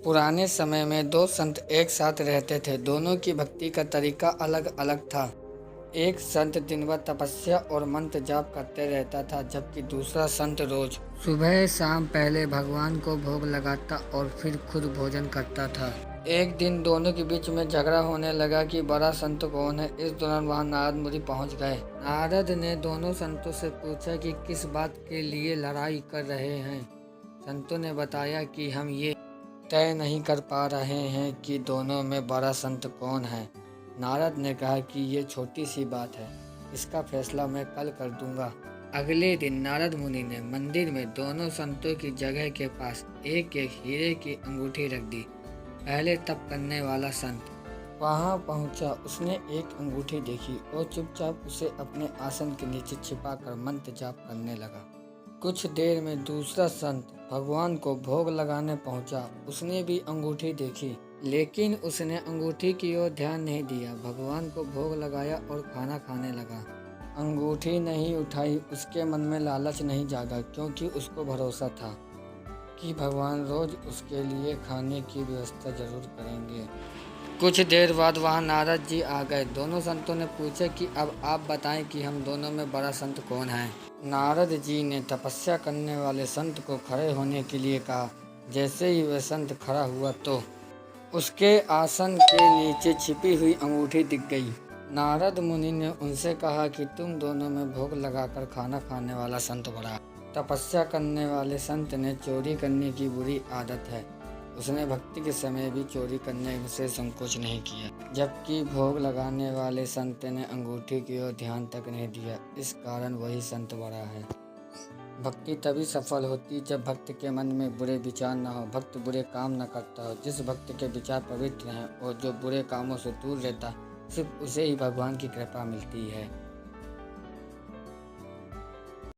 पुराने समय में दो संत एक साथ रहते थे। दोनों की भक्ति का तरीका अलग अलग था। एक संत दिन भर तपस्या और मंत्र जाप करते रहता था, जबकि दूसरा संत रोज सुबह शाम पहले भगवान को भोग लगाता और फिर खुद भोजन करता था। एक दिन दोनों के बीच में झगड़ा होने लगा कि बड़ा संत कौन है। इस दौरान वहां नारद मुनि पहुंच गए। नारद ने दोनों संतों से पूछा कि किस बात के लिए लड़ाई कर रहे हैं। संतों ने बताया कि हम ये तय नहीं कर पा रहे हैं कि दोनों में बड़ा संत कौन है। नारद ने कहा कि ये छोटी सी बात है, इसका फैसला मैं कल कर दूंगा। अगले दिन नारद मुनि ने मंदिर में दोनों संतों की जगह के पास एक एक हीरे की अंगूठी रख दी। पहले तप करने वाला संत वहां पहुंचा। उसने एक अंगूठी देखी और चुपचाप उसे अपने आसन के नीचे छिपाकर मंत्र जाप करने लगा। कुछ देर में दूसरा संत भगवान को भोग लगाने पहुंचा। उसने भी अंगूठी देखी, लेकिन उसने अंगूठी की ओर ध्यान नहीं दिया। भगवान को भोग लगाया और खाना खाने लगा। अंगूठी नहीं उठाई। उसके मन में लालच नहीं जागा, क्योंकि उसको भरोसा था कि भगवान रोज उसके लिए खाने की व्यवस्था जरूर करेंगे। कुछ देर बाद वहां नारद जी आ गए। दोनों संतों ने पूछा कि अब आप बताएं कि हम दोनों में बड़ा संत कौन है। नारद जी ने तपस्या करने वाले संत को खड़े होने के लिए कहा। जैसे ही वह संत खड़ा हुआ तो उसके आसन के नीचे छिपी हुई अंगूठी दिख गई। नारद मुनि ने उनसे कहा कि तुम दोनों में भोग लगाकर खाना खाने वाला संत बड़ा है। तपस्या करने वाले संत ने चोरी करने की बुरी आदत है। उसने भक्ति के समय भी चोरी करने से संकोच नहीं किया, जबकि भोग लगाने वाले संत ने अंगूठी की ओर ध्यान तक नहीं दिया। इस कारण वही संत बड़ा है। भक्ति तभी सफल होती जब भक्त के मन में बुरे विचार न हो, भक्त बुरे काम न करता हो। जिस भक्त के विचार पवित्र हैं और जो बुरे कामों से दूर रहता, सिर्फ उसे ही भगवान की कृपा मिलती है।